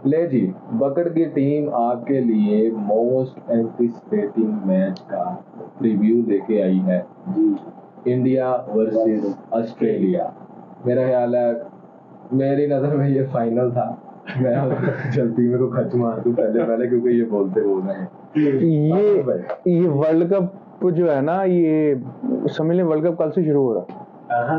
ले जी, बकड़ की टीम आपके लिए मोस्ट एंटिसिपेटिंग मैच का प्रीव्यू लेके आई है जी। India versus Australia. मेरा ख्याल है मेरी नज़र में ये फाइनल था। मैं जल्दी मेरे को खच मार दूं पहले क्योंकि ये बोल रहे हैं ये वर्ल्ड कप जो है ना, ये समझ लें वर्ल्ड कप कल से शुरू हो रहा है।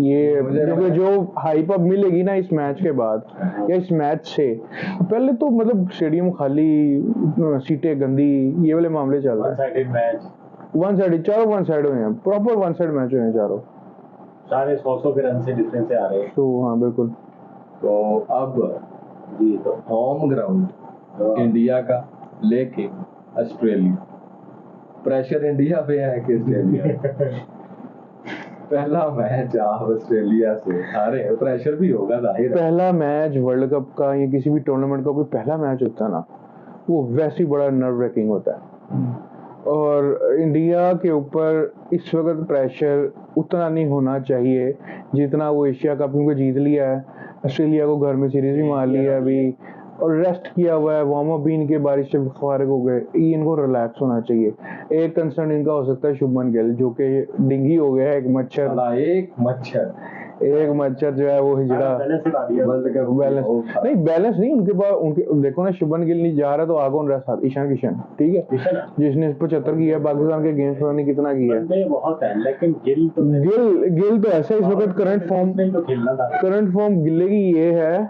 ये क्योंकि जो हाइप अप मिलेगी ना इस मैच के बाद या इस मैच से पहले, तो मतलब स्टेडियम खाली, सीटें गंदी, ये वाले मामले चल रहे हैं। वन साइड चारों वन साइड हुए हैं, प्रॉपर वन साइड मैच हुए हैं चारों, सारे 100 के रन से डिफरेंस से आ रहे हैं। तो हाँ बिल्कुल। तो अब जी तो होम ग्राउंड इंडिया का, लेकिन ऑस्ट्रेलिया, प्रेशर इंडिया पे है कि ऑस्ट्रेलिया पहला मैच आप ऑस्ट्रेलिया से हारे, प्रेशर भी होगा जाहिर है। पहला मैच वर्ल्ड कप का या किसी भी टूर्नामेंट का कोई पहला मैच होता है ना, वो वैसे ही बड़ा नर्व रेकिंग होता है। और इंडिया के ऊपर इस वक्त प्रेशर उतना नहीं होना चाहिए जितना वो एशिया कप क्योंकि जीत लिया है, ऑस्ट्रेलिया को घर में सीरीज भी मार लिया अभी, और रेस्ट किया हुआ है, वार्म अप भी इनके बारिश से फारिग हो गए, इनको रिलैक्स होना चाहिए। एक कंसर्न इनका हो सकता है शुभमन गिल, जो कि डिंगी हो गया है, एक मच्छर जो है वो हिजड़ा बैलेंस नहीं, बैलेंस नहीं उनके पास। उनके देखो ना, शुभमन गिल नहीं जा रहा तो आगे उन रहा ईशान किशन, ठीक है, जिसने 75 किया है, पाकिस्तान के गेम्स पता नहीं कितना किया है बहुत है, लेकिन गिल तो ऐसा इस वक्त करंट फॉर्म गिल्ले की ये है।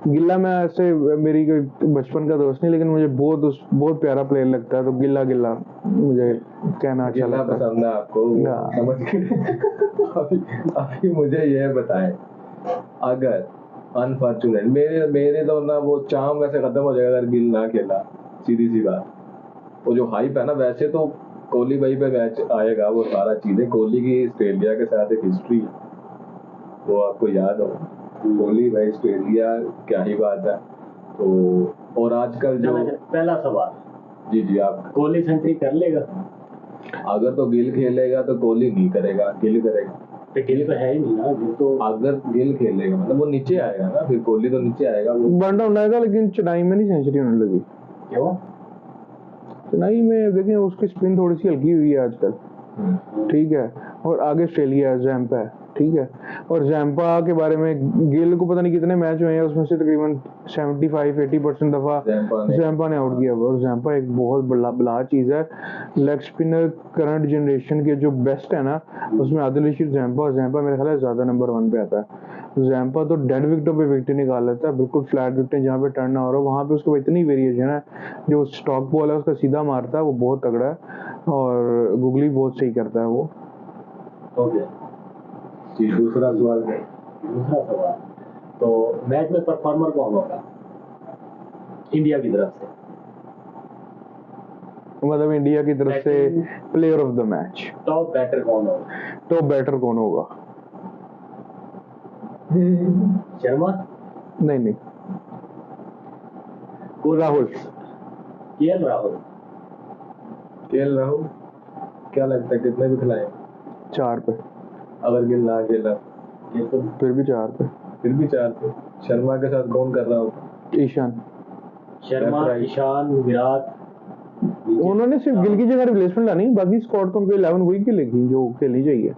गिल्ला मैं ऐसे मेरी कोई बचपन का दोस्त नहीं, लेकिन मुझे बहुत प्यारा प्लेयर लगता है, तो गिल्ला मुझे कहना अच्छा लगता है। पसंद है आपको, समझ के अभी मुझे ये बताएं, अगर अनफॉर्चुनेट मेरे तो ना वो चाम वैसे खत्म हो जाएगा अगर गिल ना खेला, सीधी सी बात। वो जो हाइप है ना, वैसे तो कोहली भाई पे मैच आएगा, वो सारा चीजें, कोहली की ऑस्ट्रेलिया के साथ एक हिस्ट्री है, वो आपको याद हो, कोहली भाई ऑस्ट्रेलिया, क्या ही बात है। तो और आजकल जो पहला सवाल जी आप, कोहली सेंचुरी कर लेगा? अगर तो गिल खेलेगा तो कोहली नहीं करेगा, गिल करेगा। गिल तो है ही नहीं ना, गिल तो अगर गिल खेलेगा मतलब वो नीचे आएगा ना, फिर कोहली तो नीचे आएगा, वो वन डाउन आएगा। लेकिन चेन्नई में नहीं सेंचुरी होने लगी। क्यों? चेन्नई में देखें उसकी स्पिन थोड़ी सी हल्की हुई है आजकल, ठीक है, और आगे ऑस्ट्रेलिया जैम्पा है, ठीक है, और जैम्पा के बारे में गिल को पता नहीं कितने मैच हुए हैं, उसमें से तकरीबन 75-80% दफा जैम्पा ने आउट किया हुआ, और जैम्पा एक बहुत बड़ा चीज़ है। लेग स्पिनर करंट जनरेशन के जो बेस्ट है ना, उसमें आदिल रशीद जैम्पा, और जैम्पा मेरे ख्याल है ज़्यादा नंबर 1 पे आता है। जैम्पा तो डेड विकेटों पे विकेट निकाल लेता है, बिल्कुल फ्लैट विकेटें जहाँ पे टर्न ना हो रहा वहाँ पे उसको इतनी वेरिएशन है। जो स्टॉक बॉल है उसका सीधा मारता है, वो बहुत तगड़ा है, और गुगली बहुत सही करता है वो। ओके जी, दूसरा सवाल तो मैच में परफॉर्मर कौन होगा इंडिया की तरफ से? मतलब इंडिया की तरफ से player of the match, top batter कौन होगा? शर्मा? नहीं, राहुल। केएल राहुल। क्या लगता है कितने भी खिलाए? 4 पे। अगर गिल ना खेला तो फिर भी 4 पे। शर्मा के साथ कौन कर रहा होता? ईशान ईशान, विराट। उन्होंने सिर्फ गिल की जगह रिप्लेसमेंट लानी, बाकी स्क्वाड तो उनको 11 वही खेलेगी जो खेलनी चाहिए।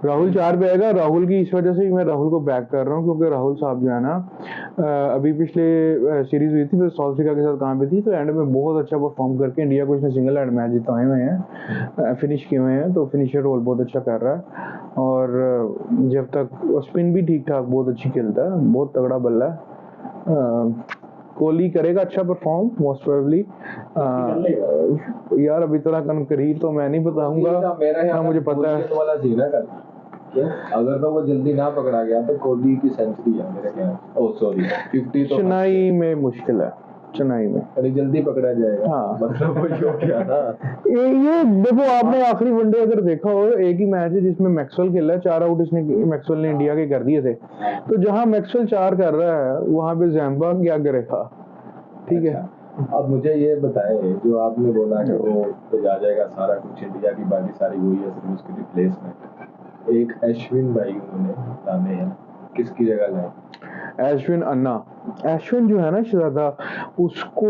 राहुल 4 पे आएगा। राहुल की इस वजह से मैं राहुल को बैक कर रहा हूँ क्योंकि राहुल साहब जो है ना, अभी पिछले सीरीज हुई थी तो साउथ अफ्रीका के साथ काम पे थी, तो एंड में बहुत अच्छा परफॉर्म करके इंडिया को इसने सिंगल हैंड मैच जिताए हुए हैं, फिनिश किए हुए हैं, तो फिनिशर रोल बहुत अच्छा कर रहा है। और जब तक स्पिन भी ठीक ठाक बहुत अच्छी खेलता है, बहुत तगड़ा बल्ला है। कोहली करेगा अच्छा परफॉर्म मोस्ट प्रोबेबली। यार अभी तरह कंकरीर तो मैं नहीं बताऊंगा, मुझे पता है। अगर तो वो जल्दी ना पकड़ा गया तो कोहली की सेंचुरी है मेरे ख्याल। ओह सॉरी 50 तो चेन्नई में मुश्किल है, चेन्नई में अरे जल्दी पकड़ा जाएगा। हाँ मतलब वो हो गया ना। ये देखो, आपने आखिरी वनडे अगर देखा हो, एक ही मैच है जिसमें मैक्सवेल खेला है, 4 आउट इसने मैक्सवेल ने इंडिया के कर दिए थे, तो जहां मैक्सवेल 4 कर रहा है वहां पे जैम्पा क्या करेगा? ठीक है। अब मुझे ये बताएं, जो आपने बोला कि वो तो जा जाएगा सारा कुछ इंडिया की, बाकी सारी हुई है, सिर्फ उसकी रिप्लेसमेंट। एक अश्विन भाई उन्होंने लाने हैं, किसकी जगह लाए? एश्विन अन्ना, एश्विन जो है ना शहजादा, उसको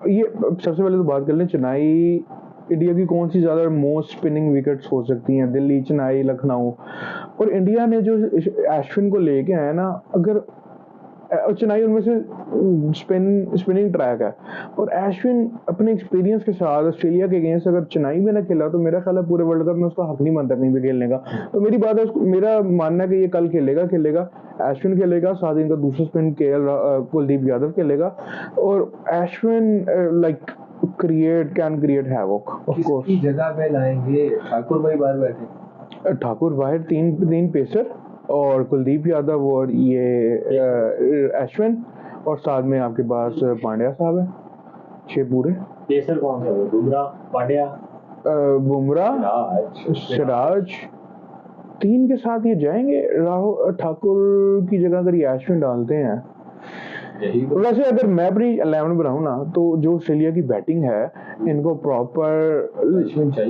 ये सबसे पहले तो बात कर लें चेन्नई इंडिया की कौन सी ज्यादा मोस्ट स्पिनिंग विकेट्स हो सकती हैं, दिल्ली, चेन्नई, लखनऊ। और इंडिया ने जो एश्विन को लेके आया ना, अगर और चेन्नई उनमें से स्पिनिंग ट्रैक है, और एश्विन अपने एक्सपीरियंस के साथ ऑस्ट्रेलिया के अगेंस्ट अगर चेन्नई में ना खेला तो मेरा ख्याल है पूरे वर्ल्ड कप में उसका हक नहीं बनता कहीं पे खेलने का। तो मेरी बात है, मेरा मानना है कि ये कल खेलेगा एश्विन खेलेगा, साथ ही इनका दूसरा स्पिन कुलदीप यादव खेलेगा, और Ashwin like can create havoc. Of course किसकी जगह पे लाएंगे? ठाकुर भाई बाहर बैठे, ठाकुर बाहर, तीन पेसर और कुलदीप यादव और ये अश्विन, और साथ में आपके पास पांड्या साहब है, 6 पूरे। पेसर कौन सा है? बुमराह, पांड्या, बुमराह, सिराज, 3 के साथ ये जाएंगे। राहुल ठाकुर की जगह अगर ये अश्विन डालते हैं, यही तो। वैसे अगर मैं अपनी 11 बनाऊं ना, तो जो ऑस्ट्रेलिया की बैटिंग है इनको प्रॉपर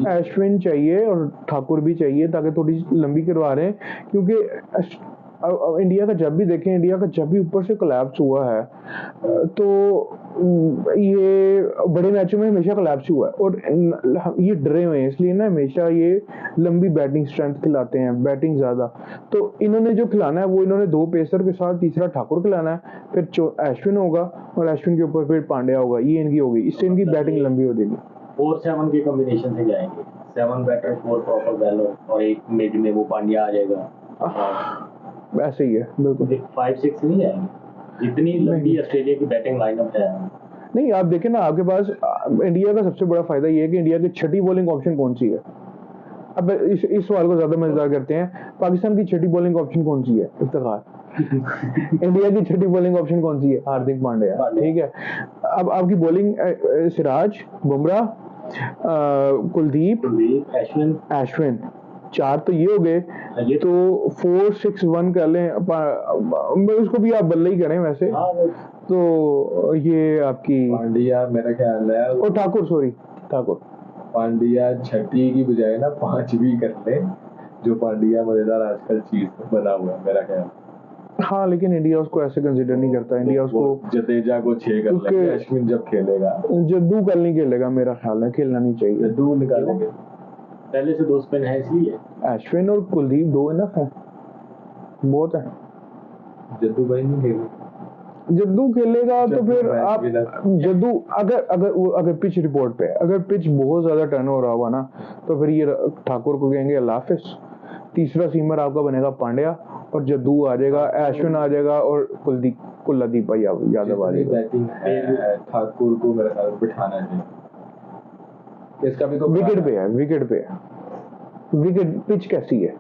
अश्विन चाहिए और ठाकुर भी चाहिए, ताकि थोड़ी लंबी करवा रहे हैं, क्योंकि इंडिया का जब भी देखें, इंडिया का जब भी ऊपर से कोलैप्स हुआ है तो ये बड़े मैचों में हमेशा कोलैप्स हुआ है, और ये डरे हुए हैं, इसलिए ना हमेशा ये लंबी बैटिंग स्ट्रेंथ खिलाते हैं, बैटिंग ज्यादा। तो इन्होंने जो खिलाना है वो इन्होंने 2 पेसर के साथ तीसरा ठाकुर खिलाना है, फिर अश्विन होगा और अश्विन के ऊपर फिर पांड्या होगा, ये इनकी होगी, इससे इनकी बैटिंग लंबी हो जाएगी। 4-7 के कॉम्बिनेशन से जाएंगे, 7 बैटर 4 प्रॉपर बॉलर, और एक मिड में वो पांड्या आ जाएगा। ऐसे ही है बिल्कुल। 5-6 नहीं जाएंगे, जितनी लंबी ऑस्ट्रेलिया की बैटिंग लाइनअप है। नहीं, आप देखें ना, आपके पास इंडिया का सबसे बड़ा फायदा ये है कि इंडिया की छठी बॉलिंग ऑप्शन कौन सी है। अब इस सवाल को ज्यादा मजेदार करते हैं, पाकिस्तान की छठी बॉलिंग ऑप्शन कौन सी है? इफ्तिखार। इंडिया की छठी बॉलिंग ऑप्शन कौन सी है? हार्दिक पांड्या, ठीक है। अब आपकी बॉलिंग सिराज, बुमराह, कुलदीप, अश्विन, 4 तो ये हो गए, तो 4-6-1 कर लें, उसको भी आप बल्ले ही करें वैसे। तो ये आपकी पांड्या मेरा ख्याल है, और ठाकुर पांड्या छठी की बजाय ना 5वीं कर ले, जो पांड्या मजेदार आजकल चीज बना हुआ है मेरा ख्याल। हाँ, लेकिन इंडिया उसको ऐसे कंसीडर नहीं करता, इंडिया उसको जडेजा को 6 कर लेंगे, अश्विन जब खेलेगा। जद्दू कल नहीं खेलेगा, मेरा ख्याल है खेलना नहीं चाहिए। जद्दू निकालेंगे, पहले से 2 स्पिन है इसलिए। अश्विन और कुलदीप 2 इनफ है, बहुत है। जद्दू भाई नहीं खेलेगा, जद्दू खेलेगा तो फिर आप जद्दू अगर पिच रिपोर्ट पे अगर पिच बहुत ज्यादा टर्न हो रहा हुआ ना, तो फिर ये ठाकुर को कहेंगे अल्लाह हाफिज, तीसरा सीमर आपका बनेगा पांड्या, और जद्दू आ जाएगा, अश्विन आ जाएगा, और कुलदीप यादव आ जाएगा। बैटिंग है, ठाकुर को मेरे ख्याल में बिठाना चाहिए। इसका भी तो विकेट पे है, विकेट पिच कैसी है?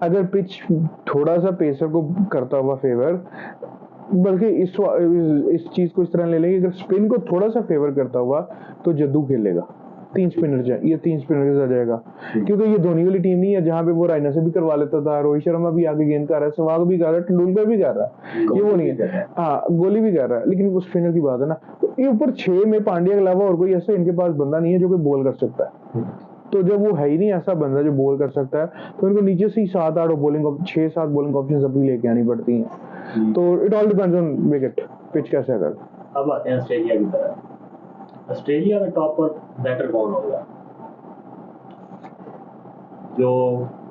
अगर पिच थोड़ा सा पेसर को करता हुआ फेवर, बल्कि इस चीज को इस तरह ले लेंगे, अगर स्पिन को थोड़ा सा फेवर करता हुआ तो जद्दू खेलेगा, 3 स्पिनर ये 3 स्पिनर के साथ जाएगा, क्योंकि ये धोनी वाली टीम नहीं है जहां पे वो रायना से भी करवा लेता था, रोहित शर्मा भी आगे गेंद कर रहा है, सहवाग भी कर रहा है, तेंदुलकर भी कर रहा है, ये वो नहीं है, हाँ गोली भी कर रहा है, लेकिन वो स्पिनर की बात है ना। तो ये ऊपर 6 में पांड्या के अलावा और कोई ऐसा इनके पास बंदा नहीं है जो कि बॉल कर सकता है। तो जब वो है ही नहीं ऐसा बंदा जो बॉल कर सकता है, तो इनको नीचे से ही 7-8 बॉलिंग 6-7 बॉलिंग ऑप्शन अपनी लेके आनी पड़ती हैं। तो it all depends on wicket, pitch कैसे है। अब आते हैं ऑस्ट्रेलिया की तरफ। ऑस्ट्रेलिया में टॉप पर बैटर कौन होगा जो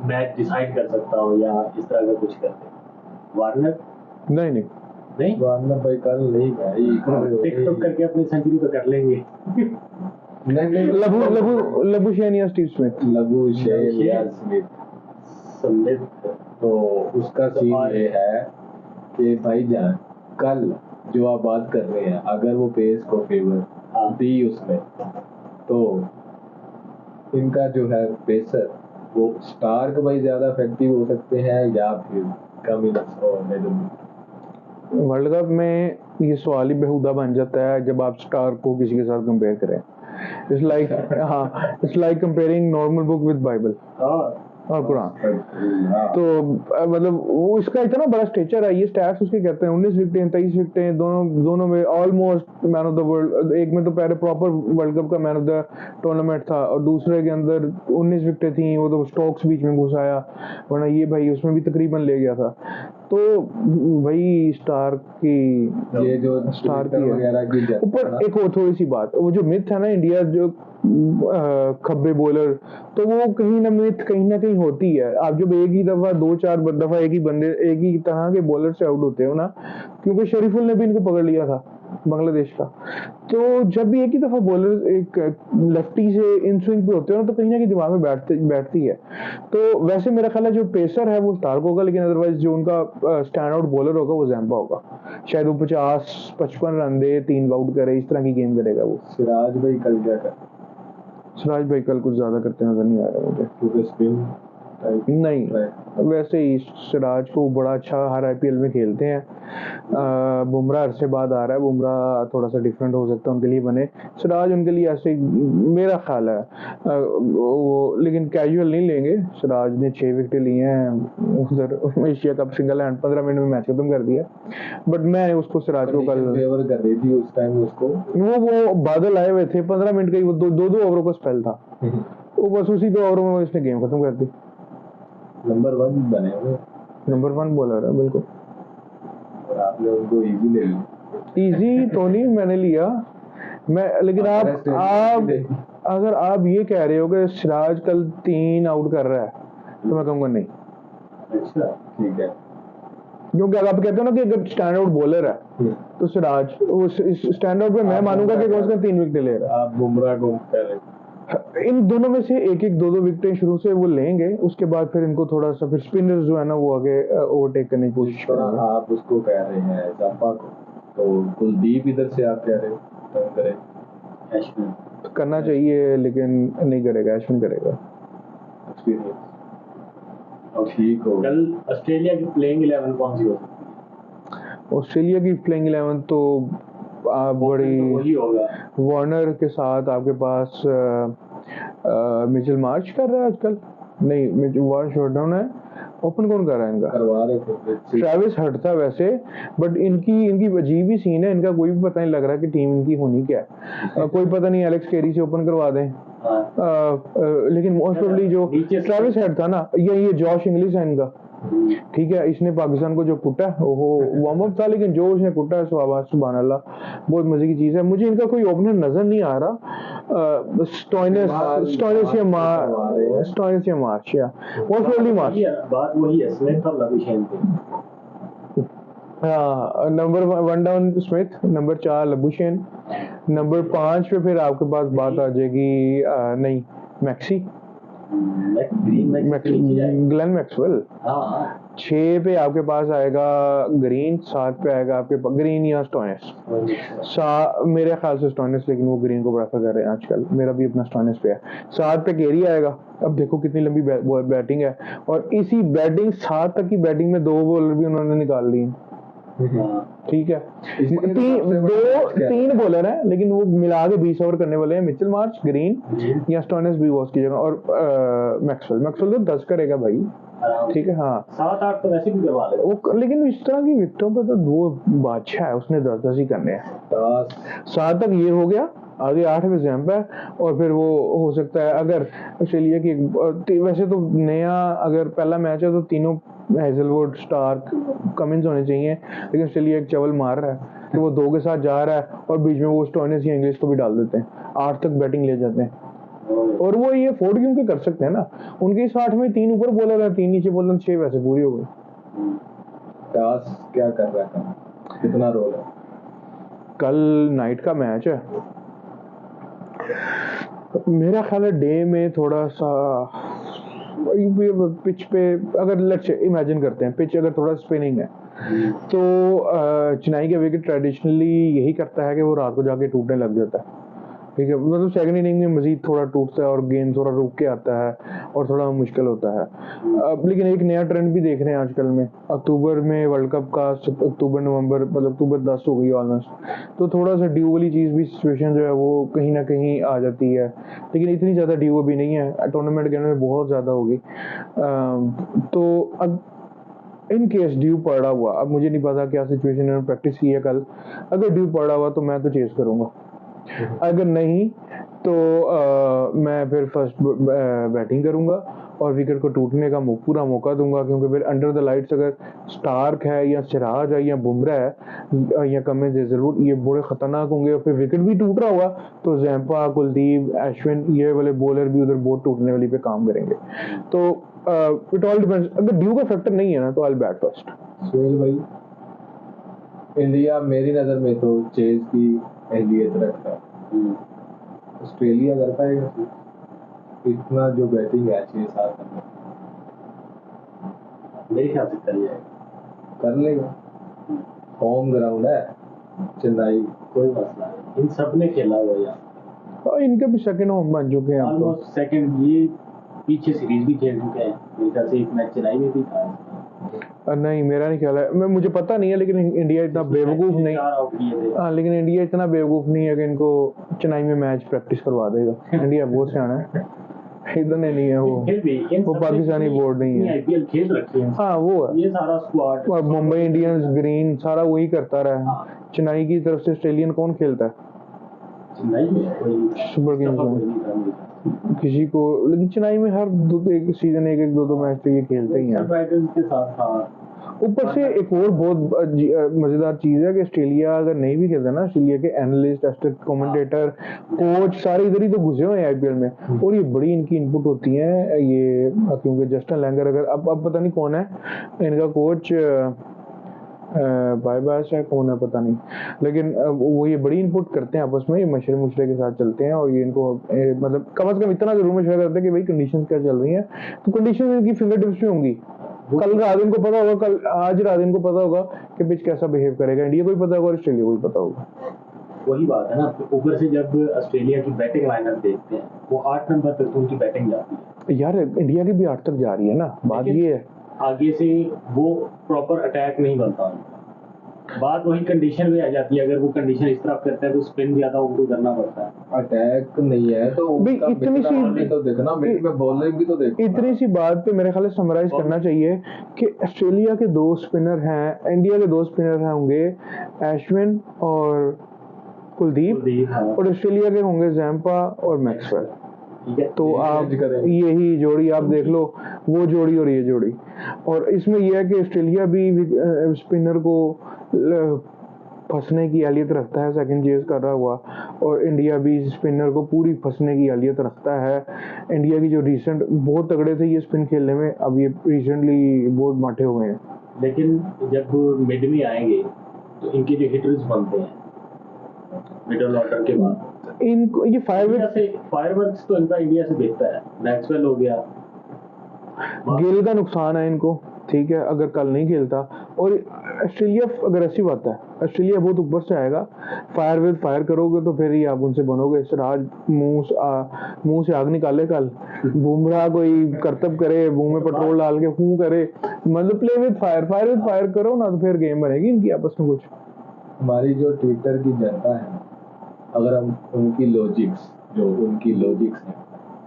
मैच डिसाइड कर सकता हो या इस तरह का कुछ करते? वार्नर? नहीं, वार्नर भाई कल नहीं भाई, टिकटॉक करके अपनी सेंचुरी तो कर लेंगे। नहीं, लबू शेन या स्टीव स्मिथ। तो उसका सीन ये है कि भाईजान कल जो आप बात कर रहे हैं, अगर वो पेस को फेवर दी उसमें, तो इनका जो है पेसर वो स्टार्क भाई ज्यादा इफेक्टिव हो सकते हैं या फिर कमिंस और मिडलमैन। वर्ल्ड कप में ये सवाल ही बेहुदा बन जाता है जब आप स्टार्क को किसी के साथ कंपेयर करें। It's like comparing normal book with Bible और कुरान। तो मतलब वो इसका इतना बड़ा स्टेचर है, ये स्टैट्स उसके कहते हैं 19 विकेटें 23 विकेटें दोनों में almost man of the world. एक में तो पहले प्रॉपर वर्ल्ड कप का मैन ऑफ द टूर्नामेंट था और दूसरे के अंदर 19 विकेटें थी, वो तो स्टोक्स बीच में घुसाया, वरना ये भाई उसमें भी तकरीबन ले गया था। तो भाई स्टार की ये जो स्टार की Twitter है। वगैरह की जनता ऊपर ना, एक और थोड़ी सी बात, वो जो मिथ है ना इंडिया जो खब्बे बॉलर, तो वो कहीं ना मिथ कहीं ना कहीं होती है। आप जब एक ही दफा 2-4 दफा एक ही बंदे एक ही तरह के बॉलर से आउट होते हो ना, क्योंकि शरीफुल ने भी इनको पकड़ लिया था बांग्लादेश का, तो जब भी एक ही दफा बॉलर एक लेफ्टी से इन स्विंग पे होते हो ना, तो कहीं ना कहीं दिमाग में बैठती है। तो वैसे मेरा ख्याल है जो पेसर है वो स्टार्क होगा, लेकिन अदरवाइज जो उनका स्टैंड आउट बॉलर होगा वो जैम्पा होगा। शायद वो 50-55 रन दे, 3 आउट करे, इस तरह की गेम करेगा वो। सिराज भाई कल क्या कर, सिराज भाई कल कुछ ज्यादा करते नजर नहीं आ रहा मुझे। क्योंकि स्पिन नहीं, वैसे ही सिराज को बड़ा अच्छा हर आईपीएल में खेलते हैं। बुमराह से बाद आ रहा है, बुमराह थोड़ा सा डिफरेंट हो सकता है उनके लिए बने, सिराज उनके लिए ऐसे मेरा ख्याल है। वो लेकिन कैजुअल नहीं लेंगे। सिराज ने 6 विकेट लिए हैं उधर Asia cup single hand, 15 minute में मैच खत्म कर दिया। बट मैं उसको सिराज को कल फेवर कर रही थी उस टाइम उसको, वो बादल आए हुए थे, 15 मिनट का ही वो दो ओवरों का स्पेल था, वो बस उसी 2 ओवरों में इसने गेम खत्म कर दी। नंबर 1 बने हुए, नंबर 1 बॉलर है बिल्कुल। और आपने उनको इजी ले लिया। इजी तो नहीं मैंने लिया मैं, लेकिन आप अगर आप ये कह रहे हो कि सिराज कल 3 आउट कर रहा है, तो मैं कहूँगा नहीं। अच्छा ठीक है, क्योंकि अगर आप कहते हो ना कि अगर स्टैंड आउट बॉलर है तो सिराज उस स्टैंड आउट पे मैं मानूंगा कि कम से कम 3 विकेट ले रहा है। आप बुमराह को कह रहे हैं, इन दोनों में से एक एक 2-2 विकेटें शुरू से वो लेंगे, उसके बाद फिर इनको थोड़ा सा फिर स्पिनर्स जो है ना वो आगे ओवरटेक करने की कोशिश जिस तरह करेंगे। आप उसको कह रहे हैं जंपा को, तो कुलदीप इधर से आप कह रहे हो तो करे अश्विन करना चाहिए, लेकिन नहीं करेगा, अश्विन करेगा। एक्सपीरियंस और ठीक हो। कल ऑस्ट्रेलिया की प्लेइंग 11 कौन सी हो सकती है? ऑस्ट्रेलिया की प्लेइंग 11 तो बड़ी तो वही होगा। वार्नर के साथ आपके पास मिचेल मार्च कर रहा है आजकल, नहीं मिचेल वार्नर शॉट डाउन है। ओपन कौन कर रहा है इनका? करवा रहे थे ट्रेविस हेड था वैसे, बट इनकी अजीब ही सीन है, इनका कोई भी पता नहीं लग रहा कि टीम इनकी होनी क्या है। कोई पता नहीं, एलेक्स केरी से ओपन करवा दें। लेकिन मोस्ट प्रोबेबली जो ट्रेविस हेड था ना, ये जॉश इंग्लिश है इनका, ठीक है। इसने पाकिस्तान को जो कुटा है वो वार्म अप था, लेकिन जो उसने कुटा है सुभान अल्लाह, बहुत मजे की चीज है। मुझे इनका कोई ओपनर नजर नहीं आ रहा। स्टोइनिस या मार्च या मोस्ट प्रोबेबली मार्च। बात वही है, स्मिथ और लबुशेन की। हाँ, number 1 down Smith, number 4 Labuschagne, number 5 पे फिर आपके पास बात आ जाएगी नहीं मैक्सी, ग्लेन मैक्सवेल। 6 पे आपके पास आएगा ग्रीन, 7 पे आएगा आपके पास ग्रीन या स्टोइनिस। मेरे ख्याल से स्टोइनिस, लेकिन वो ग्रीन को प्रेफर कर रहे हैं आजकल, मेरा भी अपना स्टोइनिस पे है। 7 पे केरी आएगा। अब देखो कितनी लंबी बैटिंग है, और इसी बैटिंग 7 तक की बैटिंग में 2 बॉलर भी उन्होंने निकाल लिए, ठीक है। 3 बॉलर हैं, लेकिन वो मिला के 20 ओवर करने वाले हैं। मिचेल मार्च, ग्रीन या स्टोइनिस भी वॉश की जगह, और मैक्सवेल तो 10 करेगा भाई, ठीक है। हाँ 7-8 तो वैसे भी करवा ले वो, लेकिन इस तरह की विकेटों पे तो वो बादशाह है, उसने 10-10 ही करने हैं। 7 तक ये हो गया, आगे 8 में जैम्प है, और फिर वो हो सकता है अगर ऑस्ट्रेलिया की वैसे तो नया अगर पहला मैच है तो तीनों हेजलवुड, स्टार्क, कमिंस होने चाहिए, लेकिन ऑस्ट्रेलिया एक चवल मार रहा है तो वो 2 के साथ जा रहा है, और बीच में वो स्टोइनिस या इंग्लिश को भी डाल देते हैं, 8 तक बैटिंग ले जाते हैं। और वो ये फोर्ड क्योंकि कर सकते हैं ना, उनके 60 में 3 ऊपर बॉलर है, 3 नीचे बॉलर, 6 वैसे पूरी हो गई। दास क्या कर रहा है, कितना रोल है? कल नाइट का मैच है, मेरा ख्याल है डे में थोड़ा सा पिच पे, अगर लेट्स इमेजिन करते हैं पिच अगर थोड़ा स्पिनिंग है, तो चेन्नई का विकेट ट्रेडिशनली यही करता है कि वो रात को जाके टूटने लग जाता है, ठीक है। मतलब सेकंड इनिंग में मजीद थोड़ा टूटता है और गेंद थोड़ा रुक के आता है और थोड़ा मुश्किल होता है। लेकिन एक नया ट्रेंड भी देख रहे हैं आजकल में, अक्टूबर में वर्ल्ड कप का, अक्टूबर नवंबर, मतलब अक्टूबर 10 हो गई ऑलमोस्ट, तो थोड़ा सा ड्यू वाली चीज़ भी सिचुएशन जो है वो कहीं ना कहीं आ जाती है, लेकिन इतनी ज़्यादा ड्यू अभी नहीं है। टूर्नामेंट के में बहुत ज़्यादा होगी, तो अब इन केस ड्यू पड़ा हुआ, अब मुझे नहीं पता क्या सिचुएशन इन्होंने प्रैक्टिस की है कल, अगर ड्यू पड़ा हुआ तो मैं तो चेस करूँगा, अगर नहीं तो मैं फिर फर्स्ट बैटिंग करूंगा, और विकेट को टूटने का पूरा मौका दूंगा, क्योंकि फिर अंडर द लाइट्स अगर स्टार्क है या सिराज है या बुमराह है या कमिंस है, जरूर ये बड़े खतरनाक होंगे। और फिर विकेट भी टूट रहा होगा तो जैम्पा, कुलदीप, अश्विन ये वाले बॉलर भी उधर बहुत टूटने वाली पे काम करेंगे। तो इट ऑल डिपेंड्स, अगर ड्यू का फैक्टर नहीं है ना तो आई बैट फर्स्ट। सुहेल भाई, इंडिया मेरी नज़र में तो चेज की अहलियत रखता है। ऑस्ट्रेलिया कर पाएगा इतना जो बैटिंग है 6-7 में? मेरे ख्याल से कर जाएगा, कर लेगा। होम ग्राउंड है चेन्नई, कोई मसला नहीं, इन सब ने खेला हुआ यार, और इनके भी सेकंड होम बन चुके हैं अब तो। ऑलमोस्ट सेकंड, ये पीछे सीरीज भी खेल चुके हैं, मेरे ख्याल से एक मैच चेन्नई में भी था। नहीं मेरा नहीं ख्याल है, मुझे पता नहीं है, लेकिन इंडिया इतना बेवकूफ नहीं, 4 आउट किए थे। हाँ लेकिन इंडिया इतना बेवकूफ नहीं है कि इनको चेन्नई में मैच प्रैक्टिस करवा देगा। इंडिया बहुत सियाना है, इतने नहीं है फिर भी वो पाकिस्तानी बोर्ड नहीं है। आईपीएल खेल रखी है, हाँ वो है, ये सारा स्क्वाड और मुंबई इंडियंस, ग्रीन सारा वही करता रहा है। चेन्नई की तरफ से ऑस्ट्रेलियन कौन खेलता है? चेन्नई में कोई सुपर किंग्स में किसी को, लेकिन चेन्नई में हर एक सीजन एक दो मैच तो ये खेलते ही हैं। सनराइजर्स के साथ था। ऊपर से एक और बहुत मजेदार चीज है कि ऑस्ट्रेलिया अगर नहीं भी खेलता ना, ऑस्ट्रेलिया के एनालिस्ट, एस्टेट कमेंटेटर, कोच सारे इधर ही तो घुसे हुए हैं आईपीएल में, और ये बड़ी इनकी इनपुट होती है ये, क्योंकि जस्टिन लैंगर अगर अब पता नहीं कौन है इनका कोच, बायबास है कौन है पता नहीं, लेकिन वो ये बड़ी इनपुट करते हैं आपस में, ये मशरे मुशरे के साथ चलते हैं, और ये इनको मतलब कम से कम इतना जरूर मशवरा करते हैं कि भाई कंडीशंस क्या चल रही हैं, तो कंडीशंस इनकी फिंगर टिप्स में होंगी। कल रात इनको पता होगा, आज रात इनको पता होगा कि पिच कैसा बिहेव करेगा, इंडिया को भी पता होगा और ऑस्ट्रेलिया को भी पता होगा। वही बात है ना, ऊपर से जब ऑस्ट्रेलिया की बैटिंग लाइनअप देखते हैं, वो 8 नंबर तक तो उनकी बैटिंग जाती है यार, इंडिया की भी 8 तक जा रही है ना, बात ये है आगे से वो प्रॉपर अटैक नहीं बनता उनका। बात वही कंडीशन में आ जाती है, अगर वो कंडीशन इस तरफ करता है तो स्पिन ज्यादा उनको करना पड़ता है। अटैक नहीं है तो भाई इतनी सी तो देखना, मिड में बॉलिंग भी तो देखो। इतनी सी बात पे मेरे ख्याल से समराइज करना चाहिए कि ऑस्ट्रेलिया के 2 स्पिनर हैं, इंडिया के 2 स्पिनर होंगे अश्विन और कुलदीप, और ऑस्ट्रेलिया के होंगे जैम्पा और मैक्सवेल। तो आप यही जोड़ी आप देख लो, वो जोड़ी और ये जोड़ी, और इसमें यह है कि ऑस्ट्रेलिया भी स्पिनर को फंसने की एहलियत रखता है सेकंड चेज कर रहा हुआ, और इंडिया भी स्पिनर को पूरी फंसने की एहलियत रखता है। इंडिया की जो रिसेंट बहुत तगड़े थे ये स्पिन खेलने में, अब ये रिसेंटली बहुत माठे हुए हैं। लेकिन जब मिड में आएंगे तो इनके जो हिटर्स बनते हैं मिडल ऑर्डर के बाद, इनको ये फायरवर्क्स तो इनका इंडिया से दिखता है। मैक्सवेल हो गया, गिल का नुकसान है इनको, ठीक है, अगर कल नहीं खेलता, और ऑस्ट्रेलिया अग्रेसिव आता है, ऑस्ट्रेलिया बहुत ऊपर से आएगा, फायर विद फायर करोगे तो फिर ही आप उनसे बनोगे। सिराज मुंह से आग निकाले कल, बुमराह कोई करतब करे, मुंह में पेट्रोल डाल के फूं करे, मतलब प्ले विद फायर करो ना, तो फिर गेम बनेगी इनकी आपस में। कुछ हमारी जो ट्विटर की जनता है, अगर हम उनकी लॉजिक्स है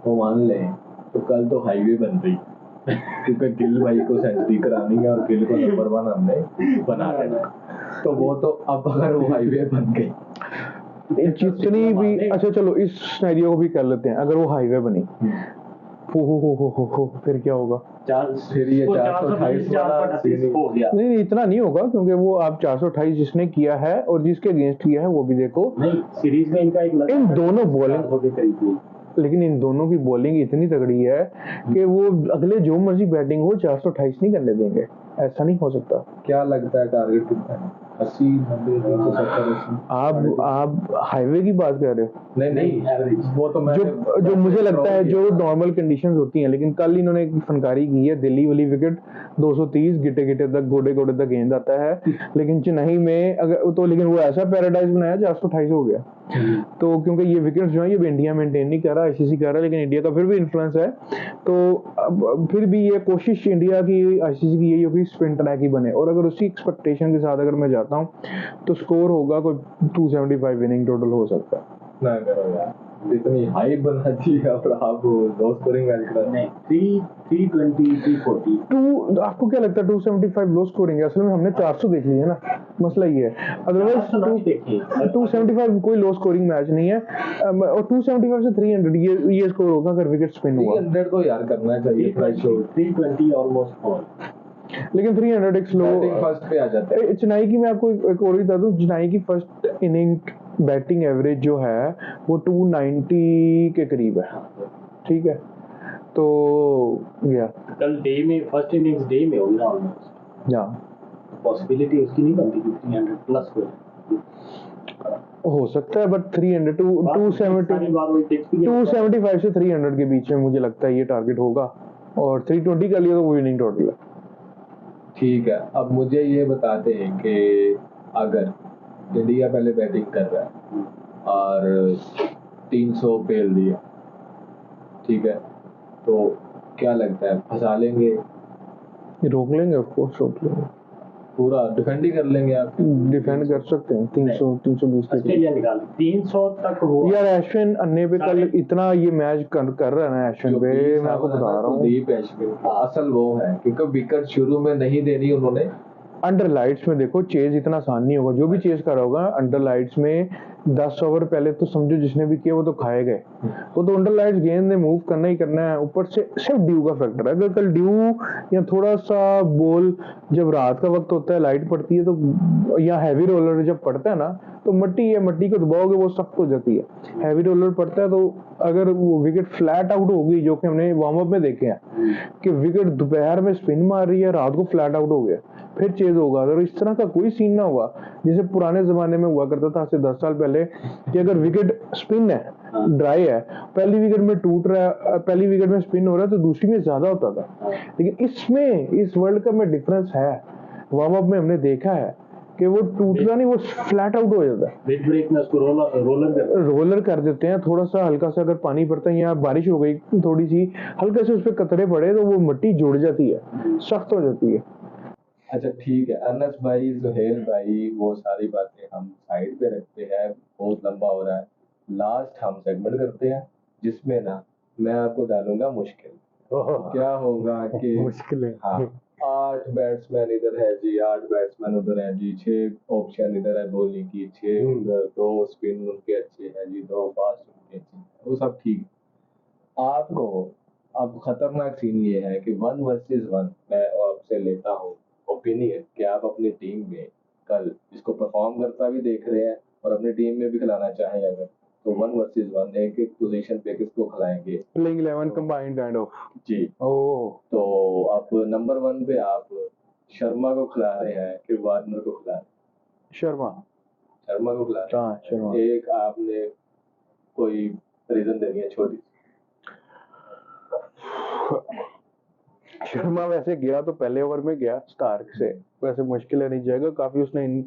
वो मान लें, तो कल तो हाईवे बन रही, क्योंकि गिल भाई को सेंचुरी करानी है और गिल को नंबर 1 हमने बना देना, तो वो तो अब अगर वो हाईवे बन गई, जितनी भी, अच्छा चलो इस सिनेरियो को भी कर लेते हैं, अगर वो हाईवे बनी, हो फिर क्या होगा? फिर ये 428 हो गया। नहीं इतना नहीं होगा, क्योंकि वो आप 428 जिसने किया है और जिसके अगेंस्ट किया है वो भी देखो। नहीं, सीरीज में इनका एक इन दोनों बॉलिंग के करीब थी, लेकिन इन दोनों की बॉलिंग इतनी तगड़ी है कि वो अगले जो मर्जी बैटिंग हो 428 नहीं करने देंगे, ऐसा नहीं हो सकता। क्या लगता है टारगेट कितना है? 80, 90, 170, 80? आप हाईवे की बात कर रहे हो? नहीं एवरेज, वो तो मैं जो मुझे लगता है जो नॉर्मल कंडीशंस होती हैं, लेकिन कल इन्होंने एक फनकारी की है, दिल्ली वाली विकेट 230 गिटे तक गोडे तक गेंद आता है, लेकिन चेन्नई में अगर तो, लेकिन वो ऐसा पैराडाइज बनाया 428 हो गया। तो क्योंकि ये विकेट्स जो है ये इंडिया मेंटेन नहीं कर रहा, आईसीसी कर रहा है, लेकिन इंडिया का फिर भी इन्फ्लुएंस है, तो अब फिर भी ये कोशिश इंडिया की, आईसीसी की यही होगी स्पिन ट्रैक ही बने, और अगर उसी एक्सपेक्टेशन के साथ अगर मैं जाता हूँ तो स्कोर होगा कोई 275 विनिंग टोटल हो सकता है। ना करो यार। इतनी हाइप बना दी और आप लो स्कोरिंग मैच करा नहीं 320 340 टू आपको क्या लगता है 275 लो स्कोरिंग है? असल में हमने 400 देख लिया ना, मसला ये है। अदरवाइज तो नहीं देखी 275 कोई लो स्कोरिंग मैच नहीं है। और 275 से 300 ये स्कोर होगा अगर विकेट स्पिन हुआ। 300 तो यार करना चाहिए थ्रेशोल्ड। 320 almost fall. लेकिन 300 एक स्लो फर्स्ट पे आ जाता है। चेन्नई की मैं आपको एक और बता दूं, चेन्नई की फर्स्ट इनिंग बैटिंग एवरेज जो है वो 290 के करीब है, ठीक है। तो या कल डे में फर्स्ट इनिंग्स डे में होगी ना ऑलमोस्ट, या पॉसिबिलिटी उसकी नहीं बनती कि 300 प्लस हो सकता है, बट 300 टू 275 से 300 के बीच में मुझे लगता है ये टारगेट होगा। और 320 का लिए तो वो विनिंग टोटल है। ठीक है, अब मुझे ये बताते हैं कि अगर इंडिया पहले बैटिंग कर रहा है और 300 फेल दिया, ठीक है, तो क्या लगता है फंसा लेंगे? रोक लेंगे, ऑफ कोर्स रोक लेंगे, पूरा डिफेंड ही कर लेंगे आप? डिफेंड कर सकते हैं 300 320 के ऑस्ट्रेलिया निकाल 300 तक हो यार। एश्विन अन्ने पे कल इतना ये मैच कर रहा है ना एश्विन पे, मैं आपको बता रहा हूँ। कुलदीप एश्विन असल वो है क्योंकि विकेट शुरू में नहीं देनी उन्होंने। अंडर लाइट्स में देखो चेज इतना आसान नहीं होगा, जो भी चेज कर रहा होगा अंडर लाइट्स में 10 ओवर पहले तो समझो जिसने भी किया वो तो खाए गए। वो तो अंडर लाइट्स गेंद ने मूव करना ही करना है। ऊपर से सिर्फ ड्यू का फैक्टर है, अगर कल ड्यू या थोड़ा सा बॉल जब रात का वक्त होता है लाइट पड़ती है तो, या हैवी रोलर जब पड़ता है ना तो मट्टी को दबाओगे वो सख्त हो जाती है। हैवी रोलर पड़ता है तो अगर वो विकेट फ्लैट आउट होगी, जो कि हमने वार्म अप में देखे हैं कि विकेट दोपहर में स्पिन मार रही है, रात को फ्लैट आउट हो गया, फिर चेज होगा। अगर इस तरह का कोई सीन ना हुआ जैसे पुराने जमाने में हुआ करता था, आज से 10 साल पहले, कि अगर विकेट स्पिन है, ड्राई है, पहली विकेट में टूट रहा है, पहली विकेट में स्पिन हो रहा है तो दूसरी में ज्यादा होता था। लेकिन इसमें इस वर्ल्ड कप में डिफरेंस है, वार्म अप में हमने देखा है कि वो टूटना नहीं, वो फ्लैट आउट हो जाता है। मिड ब्रेक में उसको रोलर कर देते हैं। थोड़ा सा हल्का सा अगर पानी पड़ता है या बारिश हो गई थोड़ी सी, हल्के से उस पर कतरे पड़े तो वो मिट्टी जुड़ जाती है, सख्त हो जाती है। अच्छा ठीक है, अनस भाई, सुहेल भाई, वो सारी बातें हम साइड पे रखते हैं, बहुत लंबा हो रहा है। लास्ट हम सेगमेंट करते हैं जिसमें ना मैं आपको डालूंगा मुश्किल। क्या होगा कि मुश्किल है। हाँ, 8 बैट्समैन इधर है जी, 8 बैट्समैन उधर है जी, 6 ऑप्शन इधर है बॉलिंग की, 6 उधर, 2 स्पिन उनके अच्छे हैं जी, 2 फास्ट उनके अच्छे हैं, वो सब ठीक। आपको अब खतरनाक सीन ये है कि 1 वर्सेस 1 मैं आपसे लेता हूँ ओपिनियन कि आप अपनी टीम में कल इसको परफॉर्म करता भी देख रहे हैं और अपनी टीम में भी खिलाना चाहें अगर, तो 1 वर्सेस 1 एक एक पोजीशन पे किसको खिलाएंगे? प्लेइंग 11 कंबाइंड काइंड ऑफ जी। ओह, तो आप नंबर 1 पे आप शर्मा को खिला रहे हैं कि वार्नर को खिला रहे हैं? शर्मा को खिला रहे हाँ शर्मा। हैं। एक आपने कोई रीजन देनी है छोटी? शर्मा वैसे गया तो पहले ओवर में गया स्टार्क से, वैसे मुश्किल है नहीं जाएगा, काफी उसने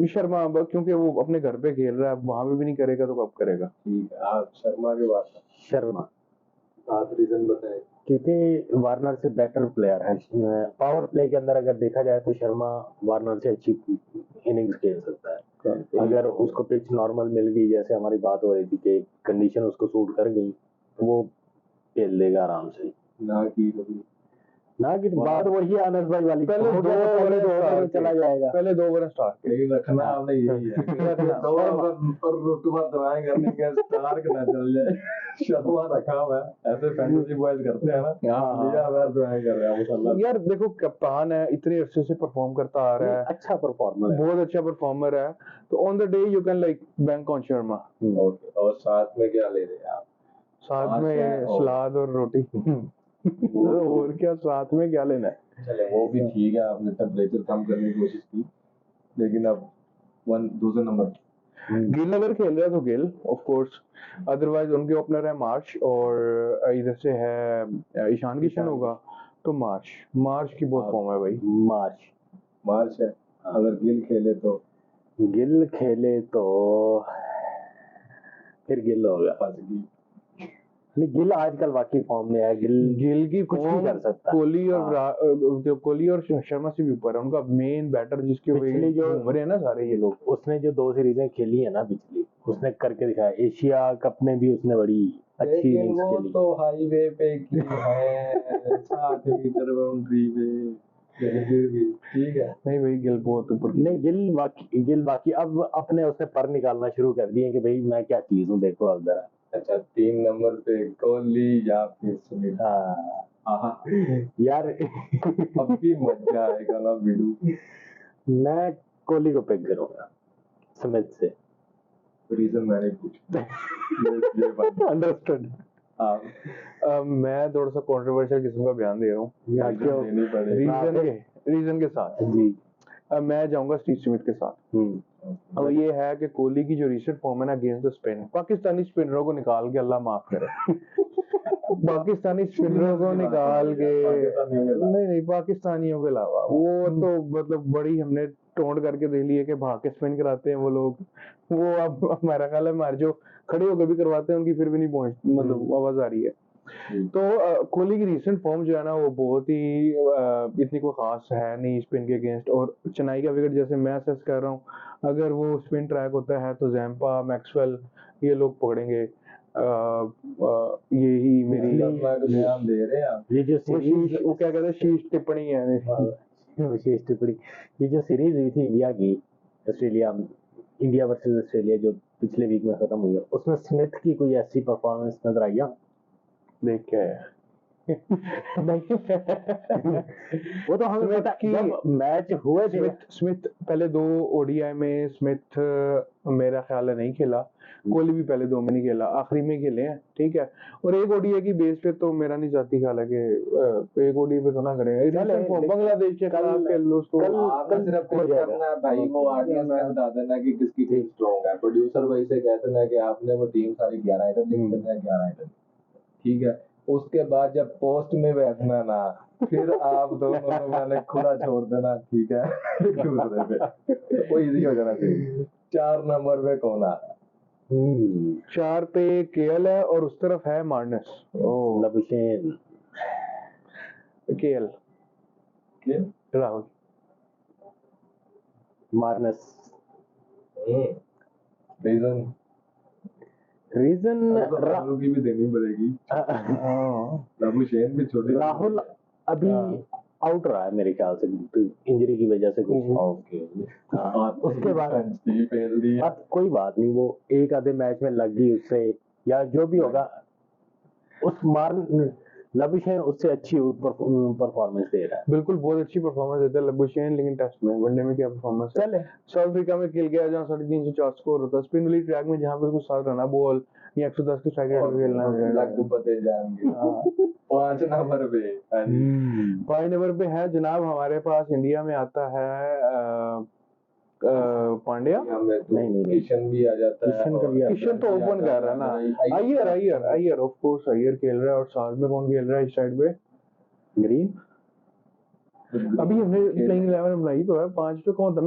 शर्मा क्योंकि वो अपने घर पे खेल रहा है, वहां पे भी नहीं करेगा तो कब करेगा। ठीक है, आप शर्मा के बात शर्मा आप रीजन बताएं। क्योंकि वार्नर से बेटर प्लेयर है। पावर प्ले के अंदर अगर देखा जाए तो शर्मा वार्नर से अच्छी इनिंग्स खेल सकता है। अगर उसको पिच नॉर्मल मिल गई, जैसे हमारी बात हो रही थी कि कंडीशन उसको सूट कर गई, तो वो खेल लेगा आराम से। ना कि बात वही आनंद भाई वाली, पहले 2 ओवर चला जाएगा, पहले 2 ओवर स्टार्ट लेकिन रखना आपने यही है कि 2 ओवर और रुतबा दवाएं करने के स्टार ना चल जाए। शर्मा रखा हुआ है, ऐसे फैंटेसी बॉयज करते हैं ना, लिया हुआ दवाएं कर रहे हैं माशाल्लाह। यार देखो कप्तान है, इतने अरसे से परफॉर्म करता आ रहा है, अच्छा परफॉर्मर है, बहुत अच्छा परफॉर्मर है, तो on the day you can like bank on Sharma. Okay, और साथ में क्या ले रहे हैं आप? साथ में सलाद और रोटी। और क्या साथ में क्या लेना है? चले वो भी ठीक है, आपने टेम्परेचर कम करने की कोशिश की, लेकिन अब दूसरे नंबर गिल अगर खेल रहा है तो गिल ऑफ कोर्स, अदरवाइज उनके ओपनर है मार्श और इधर से है ईशान किशन होगा तो मार्श की बहुत फॉर्म है भाई। मार्च है। अगर गिल खेले तो फिर गिल होगा। नहीं, गिल आजकल वाकई फॉर्म में है। गिल की कुछ भी form कर सकता है। कोहली और शर्मा से भी ऊपर है, उनका मेन बैटर जिसके पिछली जो घूम रहे हैं ना सारे ये लोग। उसने जो 2 सीरीजें खेली है ना पिछली, उसने करके दिखाया। एशिया कप में भी उसने बड़ी अच्छी लेकिन इनिंग्स वो खेली। तो हाईवे पे की है 60 मीटर बाउंड्री पे, लेकिन फिर भी ठीक है। नहीं भाई, गिल बहुत ऊपर की। नहीं, गिल बाकी अब अपने उसने पर निकालना शुरू कर दिए कि भाई मैं क्या चीज हूँ, देखो अब जरा। अच्छा 3 नंबर पे कोहली या फिर सुनील। हाँ हाँ यार अब भी मजा आएगा ना वीडू। मैं कोहली को पिक करूंगा स्मिथ से। रीजन मैंने पूछा ये बात अंडरस्टूड। हाँ मैं थोड़ा सा कंट्रोवर्शियल किस्म का बयान दे रहा हूँ क्यों? देनी पड़ेगी। रीजन के साथ। जी। अब मैं जाऊंगा स्टीव स्मिथ के साथ। और ये है कि कोहली की जो रिसेंट फॉर्म है ना अगेंस्ट द स्पिन, पाकिस्तानी स्पिनरों को निकाल के अल्लाह माफ करे पाकिस्तानी स्पिनरों को निकाल के, नहीं पाकिस्तानियों के अलावा वो तो मतलब बड़ी हमने टोंट करके दे ली है कि भाग के स्पिन कराते हैं वो लोग। वो अब हमारा ख्याल है हमारे जो खड़े होकर भी करवाते हैं उनकी फिर भी नहीं पहुंच मतलब आवाज आ रही है। तो कोहली की रिसेंट फॉर्म जो है ना वो बहुत ही इतनी कोई खास है नहीं स्पिन के अगेंस्ट। और चेन्नई का विकेट जैसे मैं असेस कर रहा हूँ, अगर वो स्पिन ट्रैक होता है तो जैम्पा मैक्सवेल ये लोग पकड़ेंगे। यही मेरी ध्यान दे रहे हैं आप। ये जो सीरीज वो क्या कहते हैं शीर्ष टिप्पणी है विशेष टिप्पणी, ये जो सीरीज हुई थी इंडिया की, इंडिया वर्सेस ऑस्ट्रेलिया जो पिछले वीक में खत्म हुई है, उसमें स्मिथ की कोई ऐसी परफॉर्मेंस नजर आई है? देख के आया वो तो हमें पता की जब मैच हुए थे। स्मिथ पहले 2 ओडीआई में स्मिथ मेरा ख्याल है नहीं खेला, कोहली भी पहले 2 में नहीं खेला, आखिरी में खेले हैं ठीक है। और एक ओडीआई की बेस पे तो मेरा नहीं जाती ख्याल है कि एक ओडीआई पे तो ना करें बांग्लादेश के खिलाफ खेल लो उसको। आपने सिर्फ पिक करना है भाई, वो ऑडियंस में बता देना कि किसकी टीम स्ट्रॉन्ग है। प्रोड्यूसर भाई से कह देना कि आपने वो टीम सारी 11 इधर लिख देना है 11 इधर, ठीक है। उसके बाद जब पोस्ट में बैठना ना, फिर आप दोनों को मैंने खुला छोड़ देना, ठीक है एक दूसरे पे, वो इजी हो जाना चाहिए। 4 नंबर पे कौन आ रहा है? 4 पे केएल है और उस तरफ है Marnus. Labuschagne. KL Rahul Marnus. Reason reason Rahul की भी देनी पड़ेगी। लबुशेन भी छोटे। राहुल अभी आउट रहा है मेरे ख्याल से इंजरी की वजह से कुछ। ओके उसके बाद फेल दी। अब कोई बात नहीं, वो एक आधे मैच में लग गई उससे या जो भी होगा, उस लबुशेन उससे अच्छी परफॉर्मेंस दे रहा है। बिल्कुल बहुत अच्छी परफॉर्मेंस देता है लबुशेन, लेकिन टेस्ट में वनडे में क्या परफॉर्मेंस है। चले साउथ अफ्रीका में खेल गया जहाँ 350 स्कोर होता है, स्पिन वाली ट्रैक में जहाँ पे उसको 7 रन बॉल या 110 की स्ट्राइक रेट खेलना है। लग पते जाएंगे 5 नंबर पे। 5 नंबर पे है जनाब हमारे पास इंडिया में आता है पांड्या। नहीं किशन भी आ जाता है। किशन तो ओपन कर रहा है ना। अय्यर ऑफ कोर्स अय्यर खेल रहा है। और साथ में कौन खेल रहा है इस साइड पे? ग्रीन। अभी हमने प्लेइंग 11 बनाई तो है। 5 पे कौन था?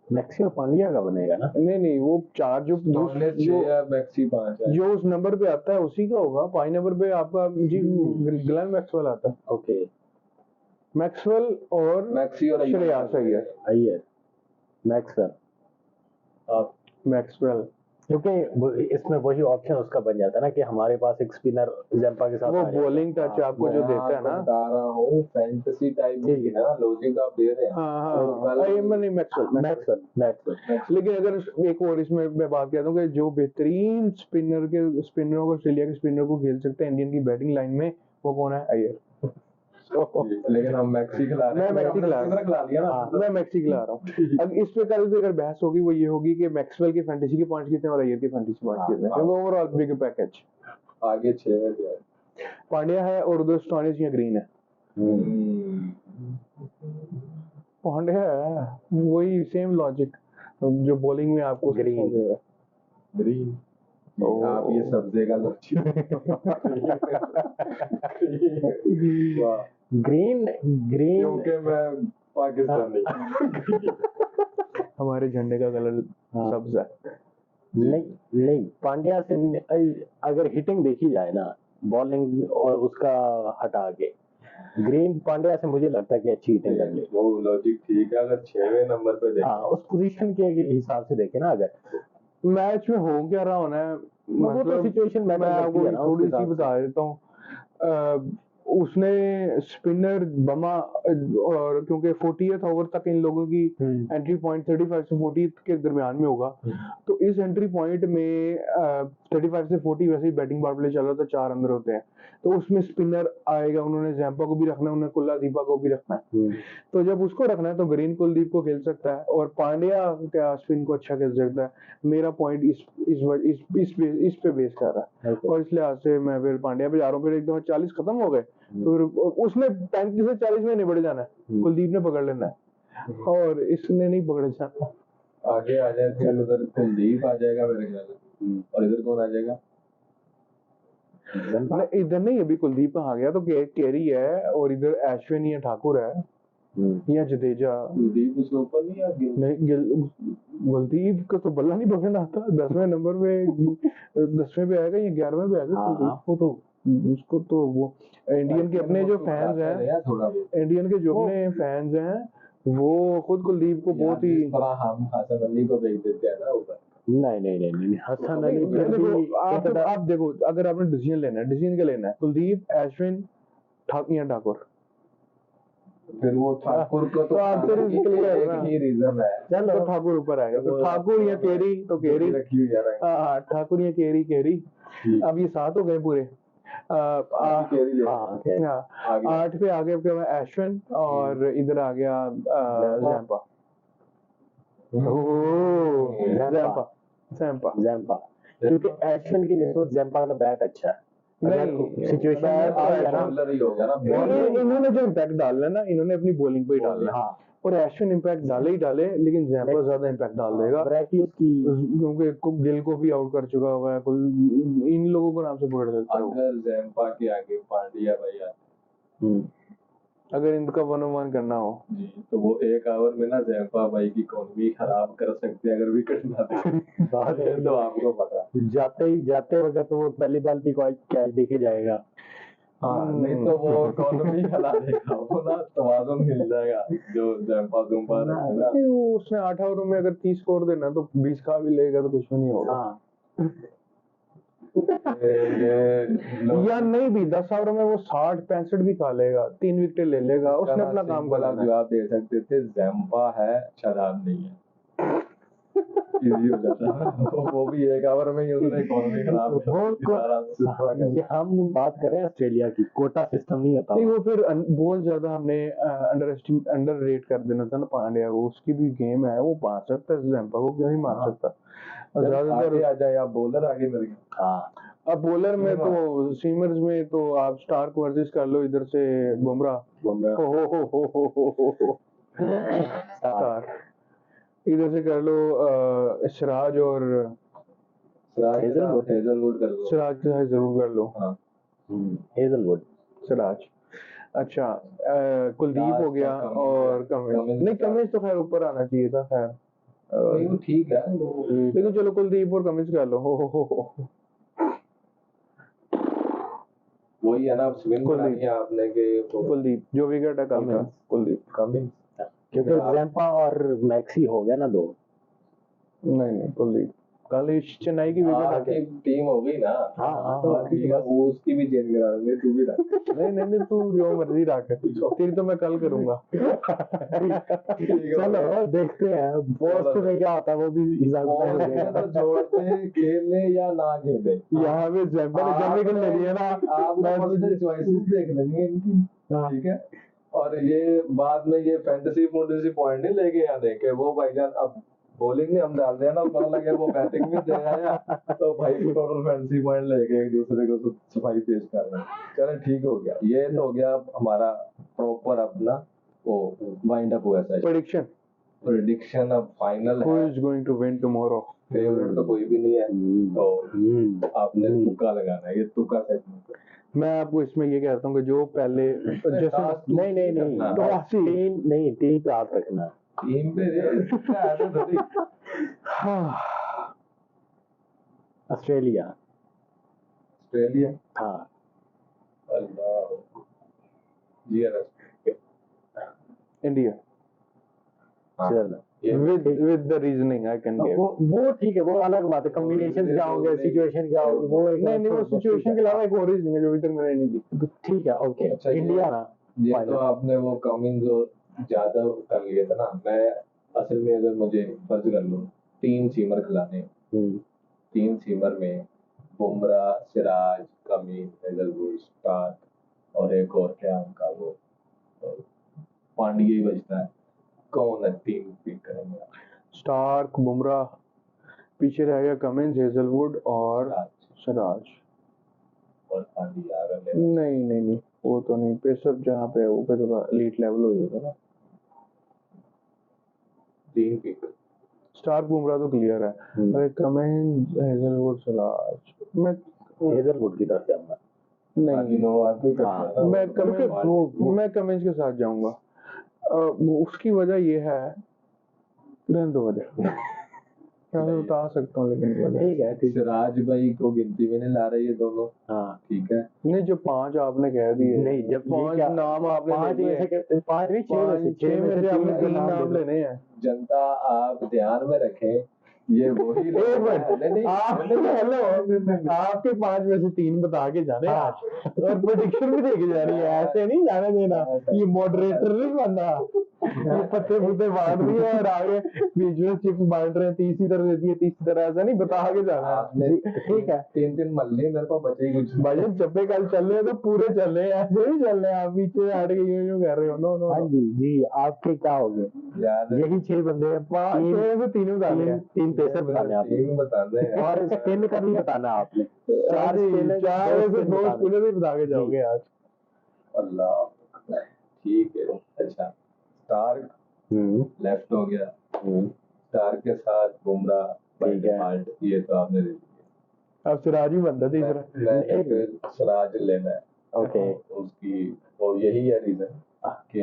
मैक्सी और पांड्या का बनेगा ना? नहीं वो 4 जो मैक्सी 5 है जो उस नंबर पे आता है उसी का होगा। 5 नंबर पे आपका जी ग्लेन मैक्सवेल आता है। ओके, मैक्सवेल और मैक्सी और श्रेयस अय्यर मैक्सवेल क्योंकि इसमें वही ऑप्शन उसका बन जाता है ना कि हमारे पास एक स्पिनर जंपा के साथ वो बॉलिंग टच आपको जो देता है ना। बता रहा हूँ फैंटेसी टाइप की ना लॉजिक आप दे रहे हैं। मैक्सवेल। लेकिन अगर एक और इसमें मैं बात कहता हूँ कि जो बेहतरीन स्पिनरों को ऑस्ट्रेलिया के स्पिनर को खेल सकते हैं इंडियन की बैटिंग लाइन में, वो कौन है? अय्यर। लेकिन हम मैक्सी खिला रहे हैं। मैं मैक्सी खिला रहा हूँ। अब इस प्रकार से अगर बहस होगी वो ये होगी कि मैक्सवेल के फैंटेसी के पॉइंट्स कितने और अय्यर के फैंटेसी पॉइंट्स कितने हैं। ओवरऑल बिग पैकेज आगे 6 है। पांड्या है और उधर स्टोनिस या ग्रीन है। पांड्या है वही सेम लॉजिक जो बॉलिंग में आपको ग्रीन आप ये सब्जे का ग्रीन क्योंकि मैं पाकिस्तानी हमारे झंडे का कलर सब्ज है। नहीं नहीं, पांड्या से अगर हिटिंग देखी जाए ना, बॉलिंग और उसका हटा के, ग्रीन पांड्या से मुझे लगता है कि अच्छी हिटिंग कर ले। वो लॉजिक ठीक है, अगर 6वें नंबर पे देखें। हाँ, उस पोजीशन के हिसाब से देखे ना, अगर मैच में हो क्या रहा होना है, वो तो मतलब सिचुएशन मैं मैटर करती आपको है ना, थोड़ी उसके सी हिसाब से। बता देता हूँ। उसने स्पिनर बमा और क्योंकि 40th ओवर तक इन लोगों की एंट्री पॉइंट 35 से 40 के दरमियान में होगा, तो इस एंट्री पॉइंट में 35 से 40 वैसे ही बैटिंग पावर प्ले चल रहा था, 4 अंदर होते हैं, तो उसमें स्पिनर आएगा, उन्होंने जैम्पा को भी रखना है, उन्होंने कुलदीपा को भी रखना है। तो जब उसको रखना है तो ग्रीन कुलदीप को खेल सकता है और पांड्या क्या स्पिन को अच्छा खेल सकता है। मेरा पॉइंट इस पे बेस कर रहा है और इस लिहाज से मैं फिर पांड्या पे जा रहा हूँ। फिर एकदम 40 खत्म हो गए, तो फिर उसने 35 से 40 में निबट जाना है, कुलदीप ने पकड़ लेना है और इसने नहीं पकड़ जाना। आगे आ जाए फिर उधर कुलदीप आ जाएगा मेरे ख्याल में, और इधर कौन आ जाएगा? नहीं, इधर नहीं, अभी कुलदीप आ गया तो केरी है और इधर अश्विन या ठाकुर है या जडेजा। कुलदीप उसके ऊपर नहीं आ गया? नहीं, कुलदीप का तो बल्ला नहीं पकड़ना आता। 10वें नंबर पे 10वें पे आएगा या 11वें पे आएगा कुलदीप को, तो उसको तो वो इंडियन के अपने जो फैंस हैं, इंडियन के जो अपने फैंस हैं, वो खुद कुलदीप को बहुत ही हम हसन अली को भेज देते हैं ना ऊपर। नहीं नहीं नहीं नहीं, हसन अली फिर भी देखो, आप देखो, अगर आपने डिसीजन लेना है, डिसीजन क्या लेना है, कुलदीप, अश्विन, ठाकुर। फिर वो ठाकुर को तो आंसर एक ही रीजन है, चलो ठाकुर ऊपर आएगा, तो ठाकुर या केरी, तो केरी रखी हुई है। हाँ, ठाकुर या केरी। अब ये 7 हो गए पूरे। केरी ले। हाँ, 8 पे आ गया अश्विन और इधर आ गया जैम्पा। जैम्पा, क्योंकि एक्शन की निस्बत जैम्पा का बैट अच्छा है। नहीं, सिचुएशन बॉलर ही हो गया ना। इन्होंने जो इम्पैक्ट डालना है ना, इन्होंने अपनी बॉलिंग पे ही डालना है। और एशन इम्पैक्ट डाले ही डाले, लेकिन जैम्पा ज्यादा इम्पैक्ट डाल देगा क्योंकि गिल को भी आउट कर चुका हुआ है, इन लोगों को नाम से पकड़ सकता है। अगर जैम्पा के आगे पांड्या भाई आते, अगर इनका 1-on-1 करना हो जी, तो वो 1 ओवर में ना जैम्पा भाई की इकोनॉमी खराब कर सकते हैं अगर विकेट ना दे। तो आपको पता, जाते वक्त तो वो पहली बाल की कैच देखे जाएगा। हाँ, नहीं तो वो इकोनॉमी खिला देगा, वो ना तवाज़ुन हिल जाएगा जो जैम्पा जुम्पा है ना। उसने 8 ओवरों में अगर 30 स्कोर देना तो 20 का भी लेगा तो कुछ भी नहीं होगा। या नहीं भी 10 ओवर में वो 60-65 भी खा लेगा, 3 विकेट ले लेगा, उसने अपना काम कर लिया। जवाब दे सकते थे जैम्पा है, शराब नहीं है। इजी हो जाता। वो भी 1 ओवर में ही उसने इकोनॉमी खराब ये हम बात कर रहे हैं ऑस्ट्रेलिया की, कोटा सिस्टम नहीं होता। नहीं, वो फिर बहुत ज्यादा हमने अंडर रेट कर देना था ना पांड्या को। उसकी भी गेम है, वो मार सकता है, जैम्पा को क्यों नहीं मार सकता। ज्यादातर आ जाए आप बॉलर आगे मेरे। हाँ, अब बॉलर में तो सीमर्स में तो आप स्टार्क वर्सेस कर लो, इधर से बुमराह, स्टार, इधर से कर लो सिराज और हेजलवुड कर लो। सिराज जरूर कर लो। हाँ, हेजलवुड, सिराज। अच्छा, कुलदीप हो गया और कमिंस। नहीं, कमिंस तो खैर ऊपर आना चाहिए था, खैर वो ठीक है, लेकिन चलो कुलदीप और कमिंस कर लो। हो। वही है ना, स्विंग करानी है आपने के कुलदीप जो विकेट है कल का, कुलदीप कमिंस, क्योंकि जैम्पा और मैक्सी हो गया ना 2। नहीं, कुलदीप कल चेन्नई की विकेट आके टीम हो गई ना। हाँ, तो वो उसकी भी चेंज करा देंगे, तू भी रख। नहीं, तू जो मर्जी रख, तेरी तो मैं कल करूंगा। चलो देखते हैं पोस्ट में क्या होता है, वो भी हिसाब तो जोड़ते खेले या ना खेले। यहाँ पे जैम्पा ने जब विकेट ले लिया ना, आपने चॉइसेस देख लेनी है इनकी, ठीक है। और ये बाद में ये फैंटेसी पॉइंट नहीं लेके आने के, वो भाईजान अब बॉलिंग में हम डाल दिया ना, पता लगे वो बैटिंग में दे आया, तो भाई टोटल फैंटेसी पॉइंट लेके एक दूसरे को सफाई पेश कर रहे हैं। चलो ठीक हो गया, ये तो हो गया हमारा प्रॉपर अपना वो वाइंड अप हुआ है। प्रेडिक्शन अब फाइनल Who है। is going to win tomorrow? Favourite तो कोई भी नहीं है, तो आपने तुक्का लगाना है, ये तुक्का सेगमेंट। मैं आपको इसमें ये कहता हूँ कि जो पहले जैसे नहीं टीम पे हाथ रखना, टीम पे तुक्का है तो थोड़ी। हाँ, ऑस्ट्रेलिया। ऑस्ट्रेलिया। हाँ अल्लाह जी इंडिया। हाँ, चलो ये with the reasoning I can give. वो ठीक है, वो अलग बात है, कॉम्बिनेशन क्या होंगे, सिचुएशन क्या होगी, वो एक नहीं वो सिचुएशन के अलावा एक और रीजनिंग है जो अभी तक मैंने नहीं दी। ठीक है, ओके। अच्छा, इंडिया ना ये final। तो आपने वो कमिंग जो ज्यादा कर लिया था ना। मैं असल में अगर मुझे फर्ज कर लो 3 सीमर खिलाने हैं, हम्म, 3 सीमर में Bumrah, Siraj, Cummins, Hazlewood, Starc और एक और क्या उनका वो पांड्या ही बचता है। कौन है 3 पिक करेंगे आप? स्टार्क, बुमराह, पीछे रह गया कमिंस, हेजलवुड और सिराज सिराज। और पांड्या अगर ले नहीं नहीं नहीं वो तो नहीं, पेसर जहाँ पे है वो पे थोड़ा एलीट लेवल हो जाएगा ना। 3 पिक स्टार्क बुमराह तो क्लियर है। अरे कमिंस, हेजलवुड, सिराज। मैं हेजलवुड की तरफ जाऊंगा। नहीं नो आदमी हाँ, मैं कमिंस के साथ जाऊंगा। उसकी वजह ये है, रहने दो वजह मैं बता सकता हूँ लेकिन वजह ठीक है, ठीक है। सिराज भाई को गिनती में नहीं ला रहे ये दोनों। हाँ ठीक है, नहीं, जो 5 आपने कह दिए, नहीं, जब ये 5 क्या नाम आपने ले 5 में लिए, से 5 नहीं 6 में से 6 में से आपने 3 नाम ले लेने हैं। जनता आप ध्यान में रखें, ये वही एक लोग मिनट, हैं। नहीं, हेलो, आपके 5 में से 3 बता के जाने हाँ। आज, और प्रेडिक्शन भी देके जानी है, ऐसे नहीं जाने देना। ये मॉडरेटर नहीं बनना, ये पत्ते पुत्ते बांट दिए और आगे बीच में चिप्स बांट रहे हैं, तीसरी तरह देती है, तीसरी तरह, ऐसा नहीं बता के जाना है। आपने ठीक है। 3 मल्ले मेरे पास बचे ही कुछ। भाई चप्पे कल चल रहे हैं तो पूरे चल रहे हैं, ऐसे नहीं चल रहे हैं। आप पीछे हट के यूं कर रहे हो। नो नो हाँ जी जी, आपके क्या हो गए? यार यही 6 बंदे हैं, 5 में से 3 बताने हैं। 3 पेसर बताने हैं आपने, 3 बताने हैं। और स्पिन का भी बताना है आपने। 4 स्पिन, 4 में से 2 स्पिनर भी बता के जाओगे आज। अल्लाह, ठीक है। अच्छा, स्टार्क लेफ्ट हो गया, स्टार्क के साथ बुमराह बाय ठीक है। डिफॉल्ट, ये तो आपने दे दिया। अब सिराज भी बनता तीसरा। मैंने फिर सिराज लेना है। ओके। उसकी वो यही है रीजन कि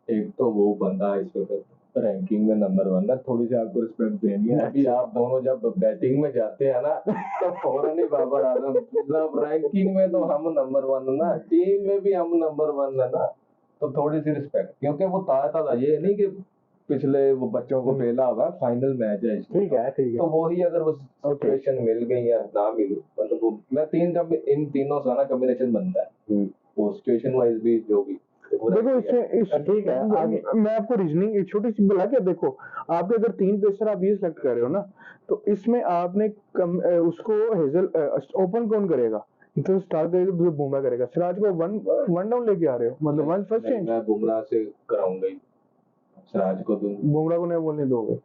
एक तो वो बंदा इस वक्त रैंकिंग में नंबर 1 है। थोड़ी सी आपको रिस्पेक्ट देनी है। अभी आप दोनों जब बैटिंग में जाते हैं ना तो फौरन ही बाबर आजम, जब रैंकिंग में तो हम नंबर 1 है ना, टीम में भी हम नंबर 1 है ना, तो थोड़ी सी रिस्पेक्ट, क्योंकि वो ताजा ये नहीं कि पिछले वो बच्चों को पहला हुआ फाइनल मैच है इसमें। ठीक है, ठीक तो है। वही अगर वो सिचुएशन मिल गई या ना मिली, मतलब वो मैं इन तीनों का ना कॉम्बिनेशन बनता है, वो सिचुएशन वाइज भी जो भी। देखो इसमें ठीक है, आगे। मैं आपको रीजनिंग एक छोटी सी बता के, देखो आपके अगर 3 पेसर आप ये सिलेक्ट कर रहे हो ना, तो इसमें आपने उसको हेजल ओपन कौन करेगा? तो स्टार्ट करेगा, दूसरा बुमराह करेगा। सिराज को वन डाउन लेके आ रहे हो, मतलब 1 फर्स्ट चेंज। मैं बुमराह से कराऊंगा ही, सिराज को दूं, बुमराह को नहीं बोलने दोगे?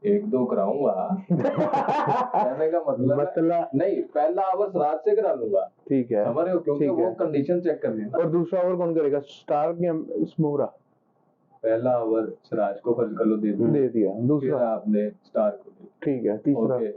1-2 कराऊंगा। कहने का मतलब नहीं, पहला ओवर सिराज से करा लूंगा। ठीक है, समझ रहे हो, क्योंकि ठीक वो है। कंडीशन चेक करनी है ना। और दूसरा ओवर कौन करेगा, स्टार्क या बुमराह? पहला ओवर सिराज को फर्ज कर लो दे दिया, फिर दूसरा आपने स्टार को दे। ठीक है, तीसरा ओके,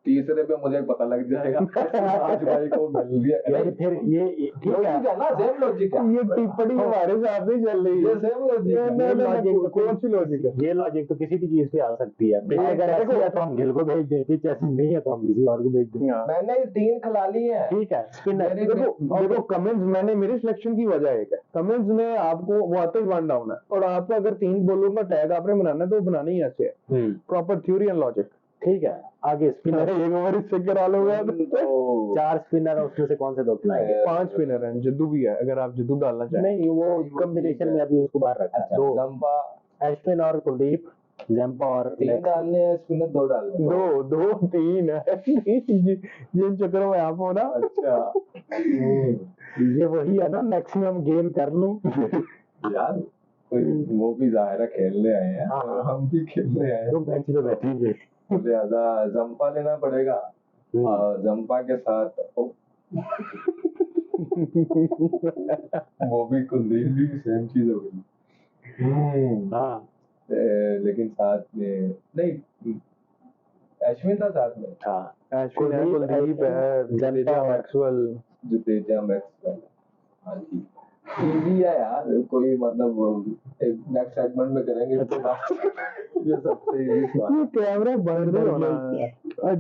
तीसरे पे मुझे पता लग जाएगा सिराज भाई को मिल गया। यार फिर ये ठीक है ना, सेम लॉजिक है। ये टिप्पणी हमारे साथ नहीं चल रही ये है। सेम लॉजिक है। नहीं, नहीं, लॉजिक नहीं, कौन सी लॉजिक है? ये लॉजिक तो किसी भी चीज पे आ सकती है। ये अगर ऐसी देखो- है तो हम गिल को भेज देते, जैसे नहीं है तो हम किसी और को भेज देते। हाँ। मैंने 3 खिला लिए हैं। ठीक है, स्पिनर। देखो कमिंस, मैंने मेरी सिलेक्शन की वजह एक है, कमिंस ने आपको वो आता ही 1 डाउन है, और आपको अगर 3 बॉलों का टैग आपने बनाना है तो बनाना ही ऐसे है, प्रॉपर थ्योरी एंड लॉजिक। ठीक है, आगे स्पिनर। एक ओवर इससे करा लोगे तो 4 स्पिनर है, उसमें से कौन से 2 खिलाएंगे? 5 स्पिनर हैं, जद्दू भी है अगर आप जद्दू डालना चाहें। नहीं, वो कॉम्बिनेशन में अभी उसको बाहर रखा है। 2 जंपा अश्विन और कुलदीप, जंपा और 3 डालने हैं, स्पिनर 2 डालने हैं। 2 3 है जिन चक्करों में आप हो ना। अच्छा, ये वही है ना, मैक्सिमम गेम कर लूं। यार वो भी जाहिर है खेलने आए हैं, हाँ। हम भी खेलने आए हैं, तो बेंच पे बैठेंगे। तो लिहाजा जंपा लेना पड़ेगा। जंपा के साथ वो भी कुलदीप भी सेम चीज हो गई। हाँ, लेकिन साथ में नहीं, अश्विन था साथ में। हाँ, अश्विन है, कुलदीप है, जडेजा, मैक्सवेल, जडेजा, मैक्सवेल। हाँ जी, इजी है यार, कोई मतलब नेक्स्ट सेगमेंट में करेंगे इसके बाद। ये सबसे इजी सवाल। ये कैमरा बंद नहीं होना है।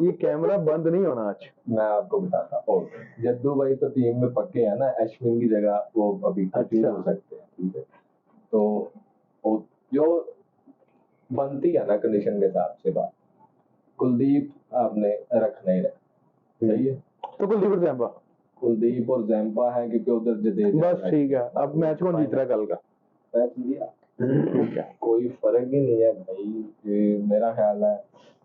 ये कैमरा बंद नहीं होना आज। मैं आपको बताता हूँ। जद्दू भाई तो टीम में पक्के हैं ना, अश्विन की जगह वो अभी कंफ्यूज हो सकते हैं, ठीक है। तो वो जो बनती है ना कंडीशन के हिसाब से बात, कुलदीप आपने रखना ही रख, सही है। तो कुलदीप और जैम्पा, कुलदीप और जैम्पा है क्योंकि उधर जडेजा बस ठीक है। अब मैच कौन जीत रहा है कल का? मैच लिया कोई फर्क ही नहीं है भाई, ये मेरा ख्याल है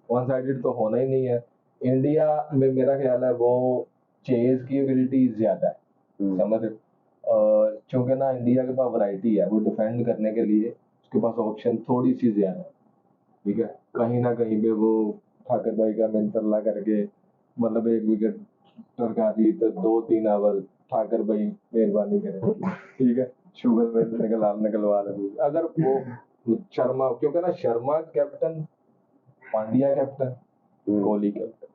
वन साइडेड तो होना ही नहीं है। इंडिया में मेरा ख्याल है वो चेज की एबिलिटी ज्यादा है, समझ रहे हो? और चूंकि ना इंडिया के पास वैरायटी है, वो डिफेंड करने के लिए उसके पास ऑप्शन थोड़ी सी ज्यादा है, ठीक है। कहीं ना कहीं पे वो ठाकर भाई का मिंतरला करके मतलब एक विकेट टरका दी तो 2-3 ओवर ठाकर भाई मेहरबानी करें, ठीक है। शुगर में निकलवा रहे अगर वो शर्मा, क्योंकि ना Sharma captain, Pandya captain, Kohli captain,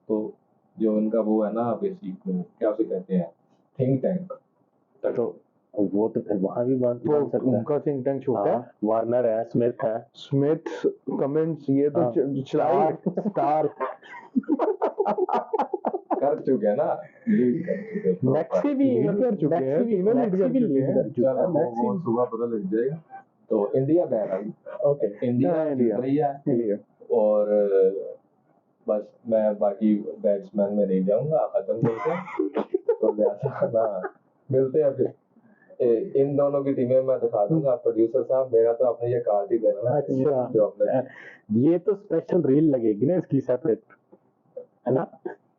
तो जो उनका वो है ना बेसिक क्या उसे कहते हैं थिंक टैंक, तो वो तो फिर वहां भी बन सकता है। उनका थिंक टैंक छोटा है। वार्नर है, स्मिथ है, स्मिथ कमेंट्स ये तो चलाई स्टार कर चुके हैं ना, लीड कर चुके हैं। मैक्सी भी लीड कर चुके हैं, तीनों लीड कर चुके हैं। चलो वो सुबह पता लग जाएगा। तो इंडिया बैन, ओके इंडिया जीत रही है और बस मैं बाकी बैट्समैन में नहीं जाऊंगा, खत्म करते हैं। तो लिहाजा ना मिलते हैं फिर। इन दोनों की टीमें मैं दिखा दूंगा प्रोड्यूसर साहब, मेरा तो आपने ये कार्ड ही देना ना। अच्छा। जो आपने ये तो स्पेशल रील लगेगी ना इसकी सेपरेट, है ना?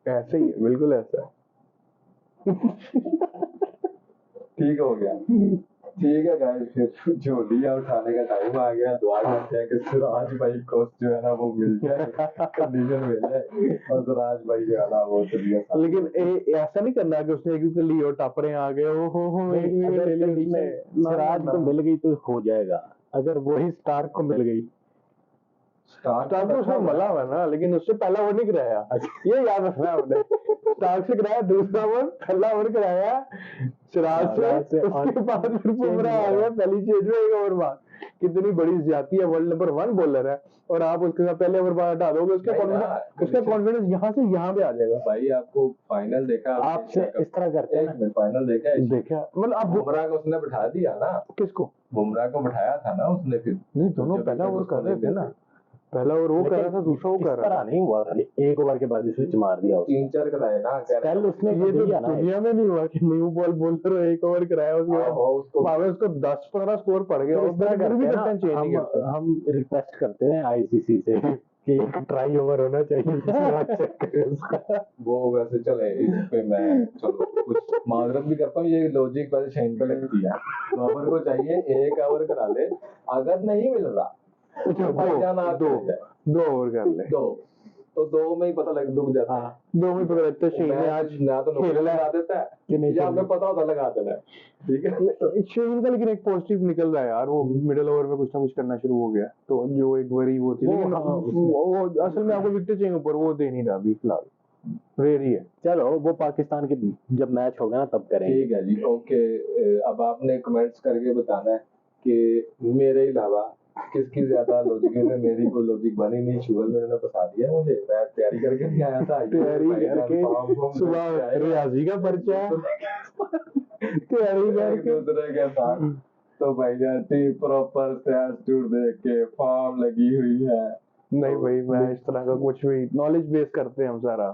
ऐसे ही है, बिल्कुल ऐसा है। ठीक हो गया, ठीक है गाइस, फिर झोलियां उठाने का टाइम आ गया। दुआ करते हैं कि सिराज भाई को जो है ना वो मिल जाए, कंडीशन मिल जाए और सिराज भाई जो है ना वो लेकिन ऐसा नहीं करना कि उसने क्योंकि लियो टापरे आ गए हो अगर सिराज को मिल गई तो हो जाएगा, अगर वही स्टार को मिल गई। स्टार्क तो उसने मला हुआ ना, लेकिन उससे पहला ओवर नहीं कराया, ये याद रखना आपने। स्टार्क से कराया दूसरा ओवर, पहला ओवर कराया सिराज से, उसके बाद फिर बुमराह आ गया पहली चेंज में 1 ओवर बाद। कितनी बड़ी ज्यादती है, वर्ल्ड नंबर 1 बॉलर है और आप उसके साथ पहले ओवर बाद हटा दोगे, उसका कॉन्फिडेंस यहाँ से यहाँ पे आ जाएगा। भाई आपको फाइनल देखा, आपसे इस तरह करते हैं, फाइनल देखा मतलब आप बुमराह को उसने बिठा दिया ना, किसको? बुमराह को बिठाया था ना उसने, फिर नहीं दोनों पहला ओवर कर रहे थे ना, पहला ओवर वो कर रहा था, दूसरा वो कर रहा था। नहीं हुआ, 1 ओवर के बाद स्विच मार दिया उसने। 3-4 कराए ना, कल उसने ये तो दुनिया में नहीं हुआ कि न्यू बॉल बोलर 1 ओवर कराया उसके बाद उसको 10-15 स्कोर पड़ गया, इस तरह करते हैं ना, हम रिक्वेस्ट करते हैं आईसीसी से कि एक ट्राई ओवर होना चाहिए। वो वैसे चले इस पे मैं चलो कुछ माजरत भी करता हूँ, ये लॉजिक वैसे शाइन पे लगती है। ओवर को चाहिए 1 ओवर करा ले, अगर नहीं मिल रहा तो भाईजान आप 2 ओवर कर ले, तो 2 में ही पता लग डूब जाता है। 2 में पता लगता है शेन ने आज ना तो नुकसान लगा देता है कि नहीं, या हमें पता होता लगा देना है, ठीक है। शेन का लेकिन एक पॉजिटिव निकल रहा है यार, वो मिडिल ओवर में कुछ ना कुछ करना शुरू हो गया, तो जो एक वरी वो थी, लेकिन वो असल में आपको विकेट चाहिए ऊपर, वो दे नहीं रहा अभी फिलहाल, रेयर ही है। चलो वो पाकिस्तान के जब मैच होगा ना तब करेंगे। ठीक है जी, ओके। अब आपने कमेंट्स करके बताना है कि मेरे अलावा किसकी ज्यादा लॉजिक है। मेरी कोई लॉजिक बनी नहीं, शुगर मेरे ने बता दिया मुझे, मैं तैयारी करके नहीं आया था। तैयारी करके सुबह रियाजी का पर्चा तैयारी करके दूसरे के साथ, तो भाईजान प्रॉपर स्टैट्स देख के फॉर्म लगी हुई है। नहीं भाई, मैं इस तरह का कुछ भी नॉलेज बेस करते हैं हम सारा।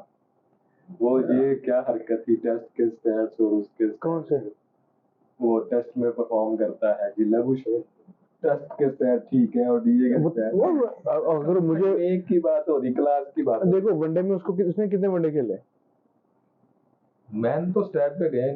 वो ये क्या हरकत थी, टेस्ट के स्टैट्स और उसके कौन से वो टेस्ट में परफॉर्म करता है जिला बुश, टेस्ट के स्टैट ठीक है और डीए के स्टैट, अगर मुझे एक की बात हो रही, क्लास की बात। देखो वनडे में उसने कितने वनडे खेले? मैन तो स्टैट पे गए